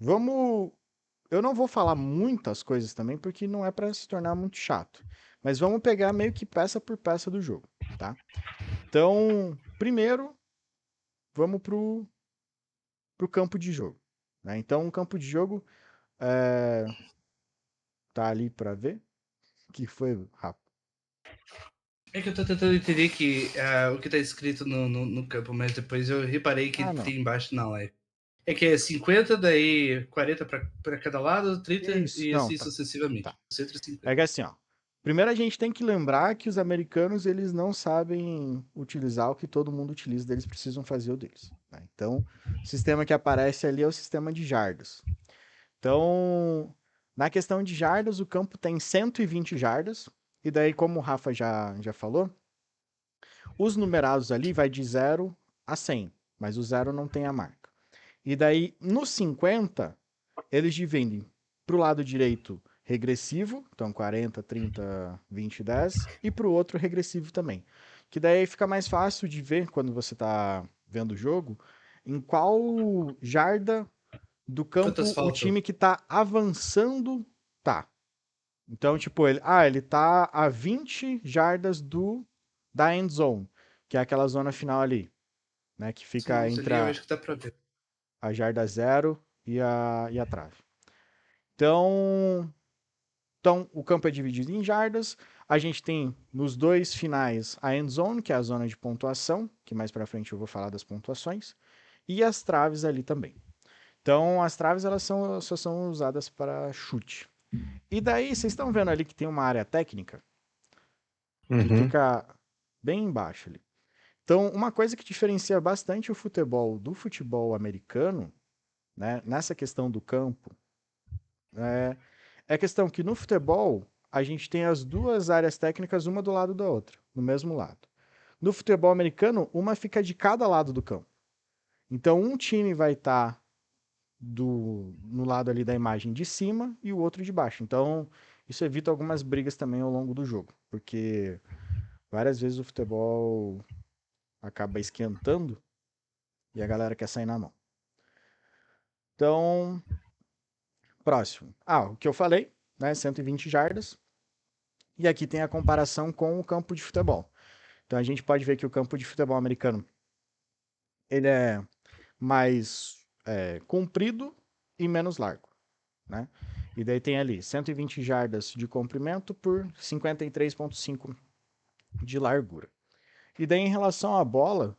Vamos. Eu não vou falar muitas coisas também, porque não é para se tornar muito chato. Mas vamos pegar meio que peça por peça do jogo, tá? Então, primeiro, vamos pro campo de jogo, né? Então, o campo de jogo tá ali para ver. O que foi, Rafa? É que eu tô tentando entender que o que tá escrito no campo, mas depois eu reparei que Ah, não. tem embaixo na live. É que é 50, daí 40 para cada lado, 30 Isso. e Não, assim tá. sucessivamente. Tá. É 150. que assim, ó. Primeiro a gente tem que lembrar que os americanos, eles não sabem utilizar o que todo mundo utiliza, eles precisam fazer o deles, né? Então, o sistema que aparece ali é o sistema de jardas. Então, na questão de jardas, o campo tem 120 jardas, e daí, como o Rafa já falou, os numerados ali vai de 0 a 100, mas o 0 não tem a marca. E daí, no 50, eles dividem para o lado direito regressivo, então 40, 30, 20, 10, e para o outro regressivo também. Que daí fica mais fácil de ver quando você está vendo o jogo em qual jarda do Quantas campo o faltam? time que está avançando tá. Então, tipo, ele tá a 20 jardas da end zone, que é aquela zona final ali, né, que Sim, fica nossa, entre ali eu acho que dá pra ver. a jarda zero e a trave. Então, então, o campo é dividido em jardas. A gente tem nos dois finais a end zone, que é a zona de pontuação, que mais para frente eu vou falar das pontuações, e as traves ali também. Então, as traves elas só são usadas para chute. E daí, vocês estão vendo ali que tem uma área técnica que Uhum. fica bem embaixo ali. Então, uma coisa que diferencia bastante o futebol do futebol americano, né, nessa questão do campo, é a questão que no futebol a gente tem as duas áreas técnicas uma do lado da outra, no mesmo lado. No futebol americano, uma fica de cada lado do campo. Então, um time vai estar no lado ali da imagem de cima e o outro de baixo. Então, isso evita algumas brigas também ao longo do jogo, porque várias vezes o futebol acaba esquentando e a galera quer sair na mão. Então, próximo. O que eu falei, né? 120 jardas. E aqui tem a comparação com o campo de futebol. Então a gente pode ver que o campo de futebol americano ele é mais comprido e menos largo, né? E daí tem ali 120 jardas de comprimento por 53,5 de largura. E daí em relação à bola,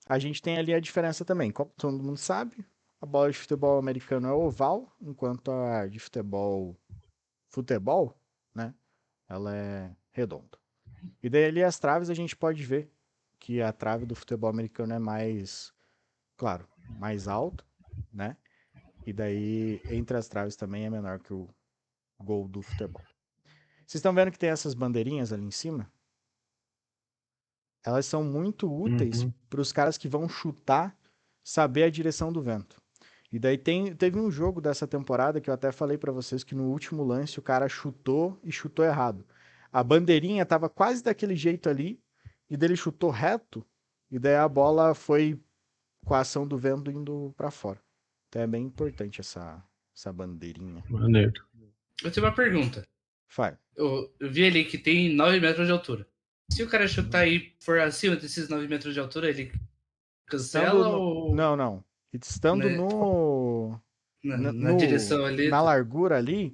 a gente tem ali a diferença também. Como todo mundo sabe, a bola de futebol americano é oval, enquanto a de futebol, né, ela é redonda. E daí ali as traves a gente pode ver que a trave do futebol americano é mais, claro, mais alta, né? E daí entre as traves também é menor que o gol do futebol. Vocês estão vendo que tem essas bandeirinhas ali em cima? Elas são muito úteis Uhum. para os caras que vão chutar saber a direção do vento. E daí teve um jogo dessa temporada que eu até falei para vocês que no último lance o cara chutou e chutou errado. A bandeirinha tava quase daquele jeito ali e dele chutou reto e daí a bola foi com a ação do vento indo para fora. Então é bem importante essa bandeirinha. Maneiro. Eu tenho uma pergunta. Vai. Eu vi ali que tem 9 metros de altura. Se o cara chutar Uhum. aí por acima desses 9 metros de altura, ele Estando cancela no. ou Não, não. Estando né, no. na direção ali? Na largura ali,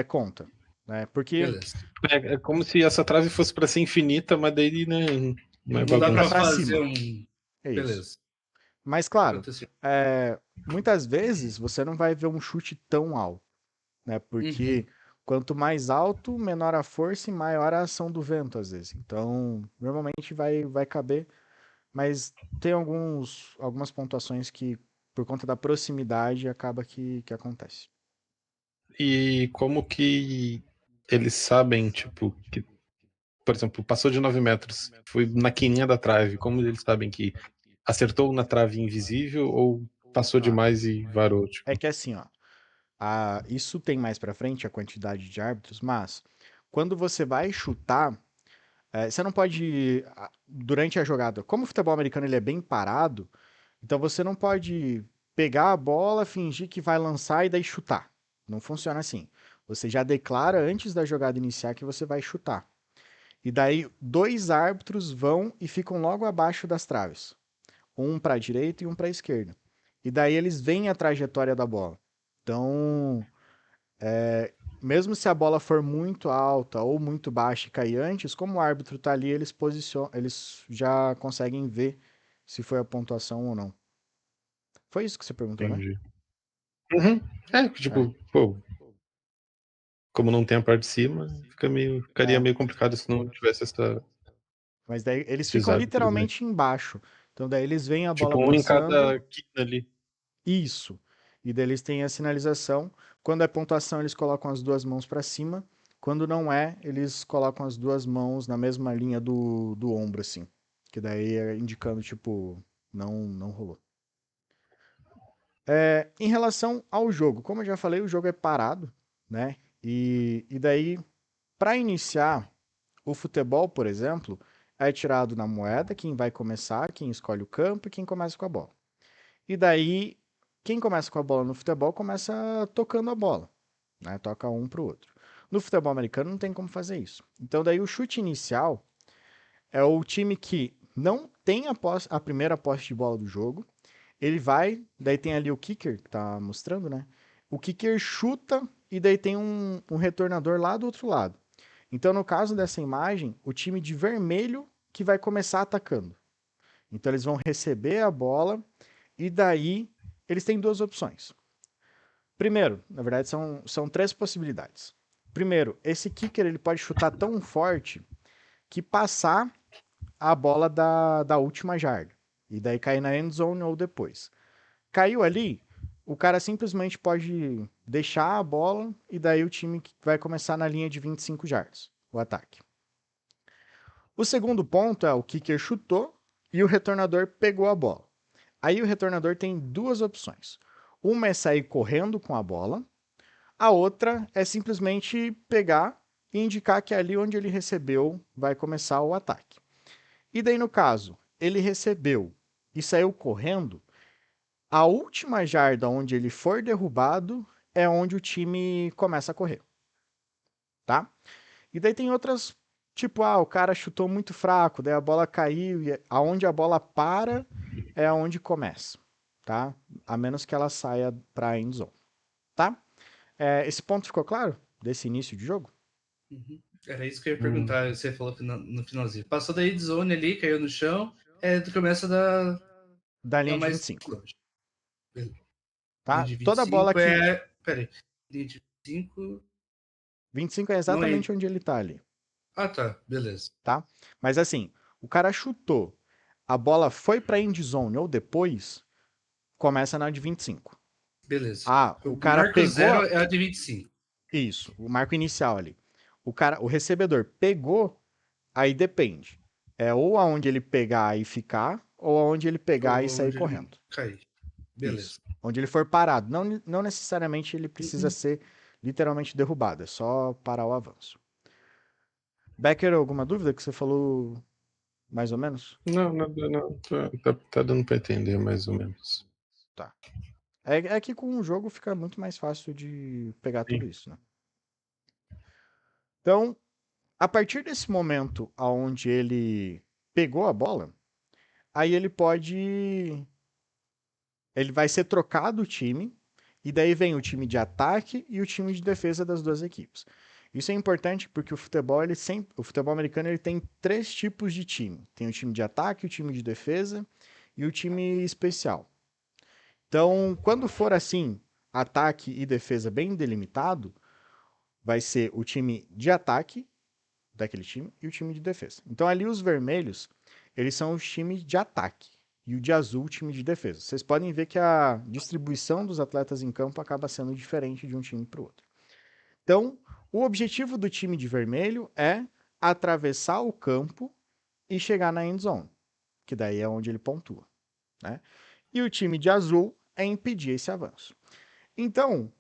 conta. Né? Porque Beleza. É como se essa trave fosse para ser infinita, mas daí, né, não é Não dá é pra bagunça. para fazer cima. um. É isso. Beleza. Mas claro, Aconteceu. muitas vezes você não vai ver um chute tão alto, né? Uhum. Porque quanto mais alto, menor a força e maior a ação do vento, às vezes. Então, normalmente vai caber, mas tem algumas pontuações que, por conta da proximidade, acaba que acontece. E como que eles sabem, tipo, que, por exemplo, passou de 9 metros, foi na quininha da trave, como eles sabem que acertou na trave invisível ou passou Ah, demais e varou, é tipo? que assim, ó, isso tem mais pra frente a quantidade de árbitros, mas quando você vai chutar, você não pode, durante a jogada, como o futebol americano ele é bem parado, então você não pode pegar a bola, fingir que vai lançar e daí chutar. Não funciona assim. Você já declara antes da jogada iniciar que você vai chutar. E daí 2 árbitros vão e ficam logo abaixo das traves. Um para a direita e um para a esquerda. E daí eles veem a trajetória da bola. Então, mesmo se a bola for muito alta ou muito baixa e cair antes, como o árbitro está ali, eles já conseguem ver se foi a pontuação ou não. Foi isso que você perguntou, né? Entendi. Uhum. É. Tipo, pô, como não tem a parte de cima, ficaria É. meio complicado se não tivesse Mas daí eles esses ficam árbitros, né? literalmente embaixo. Então daí eles veem a bola Tipo, um em passando. cada quina ali. Isso. E daí eles têm a sinalização. Quando é pontuação, eles colocam as 2 mãos para cima. Quando não é, eles colocam as 2 mãos na mesma linha do ombro, assim. Que daí é indicando, tipo, não rolou. Em relação ao jogo, como eu já falei, o jogo é parado, né? E daí, para iniciar o futebol, por exemplo, é tirado na moeda quem vai começar, quem escolhe o campo e quem começa com a bola. E daí, quem começa com a bola no futebol começa tocando a bola, né? Toca um pro outro. No futebol americano não tem como fazer isso. Então daí o chute inicial é o time que não tem a primeira posse de bola do jogo. Ele vai, daí tem ali o kicker que tá mostrando, né? O kicker chuta e daí tem um retornador lá do outro lado. Então, no caso dessa imagem, o time de vermelho que vai começar atacando. Então, eles vão receber a bola e daí eles têm 2 opções. Primeiro, na verdade, são 3 possibilidades. Primeiro, esse kicker ele pode chutar tão forte que passar a bola da última jarda. E daí cair na end zone ou depois. Caiu ali, o cara simplesmente pode deixar a bola e daí o time vai começar na linha de 25 jardas, o ataque. O segundo ponto é o kicker chutou e o retornador pegou a bola. Aí o retornador tem 2 opções. Uma é sair correndo com a bola, a outra é simplesmente pegar e indicar que ali onde ele recebeu vai começar o ataque. E daí, no caso, ele recebeu e saiu correndo, a última jarda onde ele for derrubado é onde o time começa a correr, tá? E daí tem outras, tipo, o cara chutou muito fraco, daí a bola caiu e aonde a bola para é aonde começa, tá? A menos que ela saia para end zone, tá? Esse ponto ficou claro desse início de jogo? Uhum. Era isso que eu ia perguntar, você falou no finalzinho. Passou da end zone ali, caiu no chão, tu começa Da da linha de mais 25, longe. Beleza. Linha tá? de Toda bola 25 que é. Peraí. Linha de 25. 25 é Não é. exatamente onde ele tá ali, Ah, tá. Beleza. tá? Mas assim, o cara chutou, a bola foi para end zone ou depois, começa na de 25. Beleza. O O cara marco pegou zero é a de 25. isso, o marco inicial ali. O recebedor pegou, aí depende. É ou aonde ele pegar e ficar, ou aonde ele pegar e Ou sair onde ele correndo. cair. Isso. Beleza. Onde ele for parado. Não necessariamente ele precisa Uhum. ser literalmente derrubado, é só parar o avanço. Becker, alguma dúvida que você falou mais ou menos? Não, nada, não. Tá dando pra entender mais ou menos. Tá. É que com o jogo fica muito mais fácil de pegar tudo Sim. isso, né? Então, a partir desse momento aonde ele pegou a bola, aí ele vai ser trocado o time, e daí vem o time de ataque e o time de defesa das 2 equipes. Isso é importante porque o futebol americano ele tem 3 tipos de time. Tem o time de ataque, o time de defesa e o time especial. Então, quando for assim, ataque e defesa bem delimitado, vai ser o time de ataque daquele time e o time de defesa. Então ali os vermelhos, eles são os times de ataque e o de azul o time de defesa. Vocês podem ver que a distribuição dos atletas em campo acaba sendo diferente de um time para o outro. Então, o objetivo do time de vermelho é atravessar o campo e chegar na end zone, que daí é onde ele pontua, né? E o time de azul é impedir esse avanço. Então,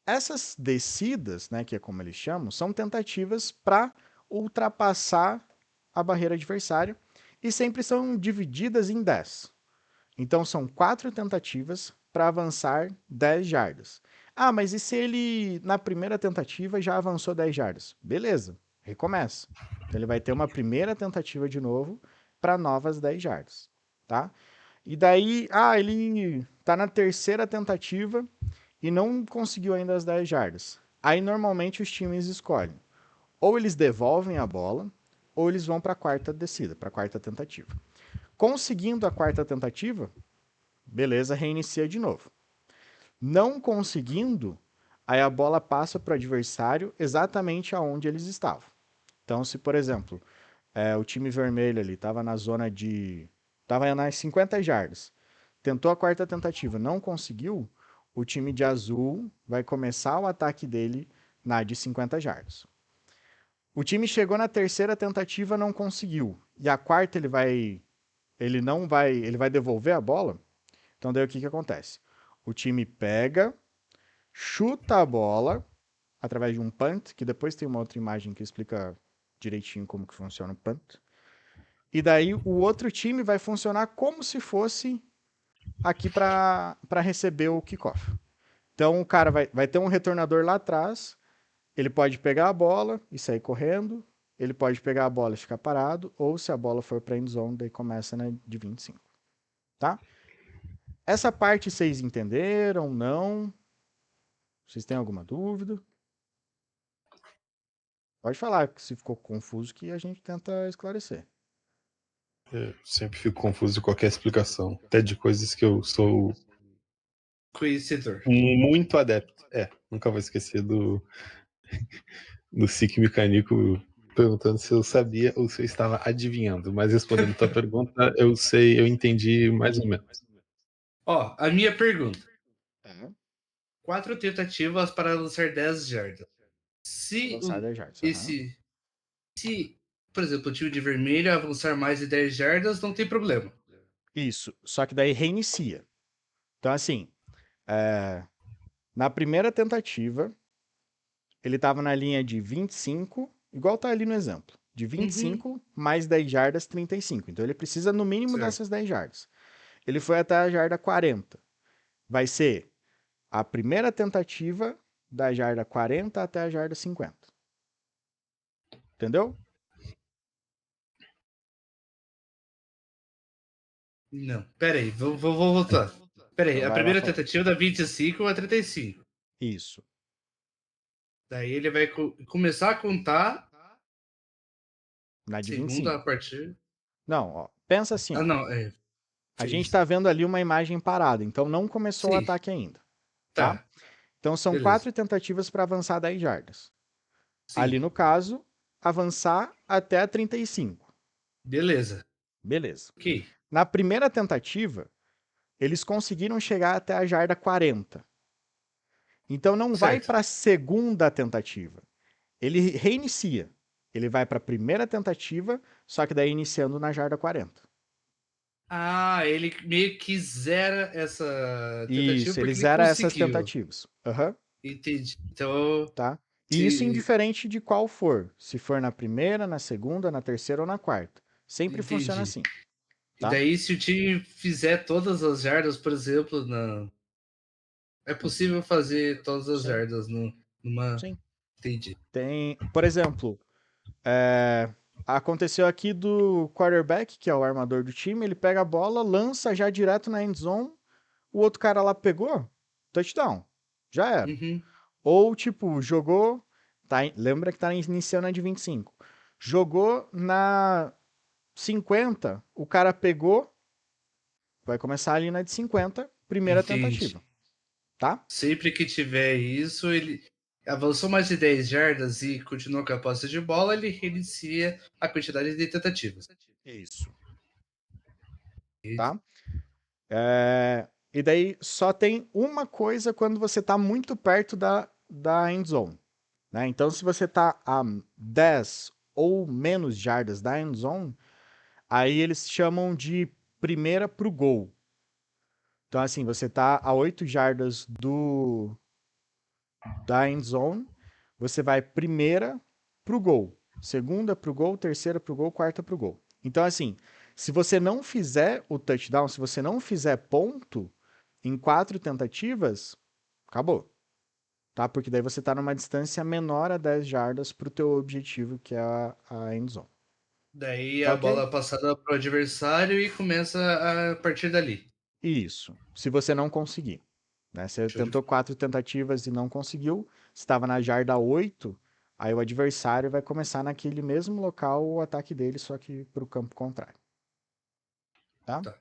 essas descidas, né, que é como eles chamam, são tentativas para ultrapassar a barreira adversária e sempre são divididas em 10. Então são 4 tentativas para avançar 10 jardas. Ah, mas e se ele, na primeira tentativa, já avançou 10 jardas? Beleza, recomeça. Então, ele vai ter uma primeira tentativa de novo para novas 10 jardas, tá? E daí, ele tá na terceira tentativa e não conseguiu ainda as 10 jardas. Aí, normalmente, os times escolhem. Ou eles devolvem a bola, ou eles vão para a quarta descida, para a quarta tentativa. Conseguindo a quarta tentativa, beleza, reinicia de novo. Não conseguindo, aí a bola passa para o adversário exatamente aonde eles estavam. Então, se, por exemplo, o time vermelho ali estava na zona de... Estava nas 50 jardas. Tentou a quarta tentativa, não conseguiu, o time de azul vai começar o ataque dele na de 50 jardas. O time chegou na terceira tentativa, não conseguiu. E a quarta ele vai devolver a bola. Então daí o que acontece? O time pega, chuta a bola através de um punt, que depois tem uma outra imagem que explica direitinho como que funciona o punt. E daí o outro time vai funcionar como se fosse aqui para receber o kickoff. Então o cara vai ter um retornador lá atrás, ele pode pegar a bola e sair correndo, ele pode pegar a bola e ficar parado, ou se a bola for para end zone, daí começa na de 25. Tá? Essa parte vocês entenderam? Não? Vocês têm alguma dúvida? Pode falar se ficou confuso que a gente tenta esclarecer. Eu sempre fico confuso de qualquer explicação, até de coisas que eu sou Conhecedor. muito adepto. Nunca vou esquecer do Sique Mecânico perguntando se eu sabia ou se eu estava adivinhando. Mas respondendo a tua pergunta, eu entendi mais ou menos. Ó, a minha pergunta. Tá. 4 tentativas para lançar 10 jardas. Se, por exemplo, o time de vermelho avançar mais de 10 jardas, não tem problema. Isso, só que daí reinicia. Então, assim, na primeira tentativa, ele estava na linha de 25, igual tá ali no exemplo, de 25 mais 10 jardas, 35. Então, ele precisa no mínimo dessas 10 jardas. Ele foi até a jarda 40. Vai ser a primeira tentativa da jarda 40 até a jarda 50. Entendeu? Não, peraí, vou voltar. Peraí, Então a vai lá primeira falar. tentativa da 25 a 35. Isso. Daí ele vai começar a contar Na de segunda 25. a partir... Não, ó, pensa assim, ó. não, A gente tá vendo ali uma imagem parada, então não começou o Sim. ataque ainda. Tá. Então são Beleza. 4 tentativas para avançar 10 jardas. Sim. Ali no caso, avançar até a 35. Beleza. Ok. Na primeira tentativa, eles conseguiram chegar até a jarda 40. Então não vai para a segunda tentativa. Ele reinicia. Ele vai para a primeira tentativa, só que daí iniciando na jarda 40. Ele meio que zera essa tentativa. Isso, ele porque zera ele essas tentativas. Entendi. Então... Tá? E isso indiferente de qual for. Se for na primeira, na segunda, na terceira ou na quarta. Sempre funciona assim. Tá? E daí, se o time fizer todas as jardas, por exemplo, é possível fazer todas as jardas numa... Sim. Entendi. Por exemplo, aconteceu aqui do quarterback, que é o armador do time, ele pega a bola, lança já direto na end zone, o outro cara lá pegou, touchdown. Já era. Ou, tipo, jogou, lembra que tá iniciando na de 25. Jogou na 50, o cara pegou, vai começar ali na de 50, primeira tentativa. Tá? Sempre que tiver isso, ele avançou mais de 10 jardas e continuou com a posse de bola, ele reinicia a quantidade de tentativas. Isso. Tá? E daí só tem uma coisa quando você tá muito perto da end zone. Né? Então, se você tá a 10 ou menos jardas da end zone, aí eles chamam de primeira pro gol. Então, assim, você tá a 8 jardas da end zone, você vai primeira pro gol, segunda pro gol, terceira pro gol, quarta pro gol. Então, assim, se você não fizer o touchdown, se você não fizer ponto, Em 4 tentativas, acabou. Tá? Porque daí você tá numa distância menor a 10 jardas pro teu objetivo, que é a end zone. Daí Tá a ok? bola é passada pro adversário e começa a partir dali. Isso. Se você não conseguir. Né? Você Show de tentou bola. 4 tentativas e não conseguiu. Estava na jarda 8, aí o adversário vai começar naquele mesmo local o ataque dele, só que pro campo contrário. Tá? Tá.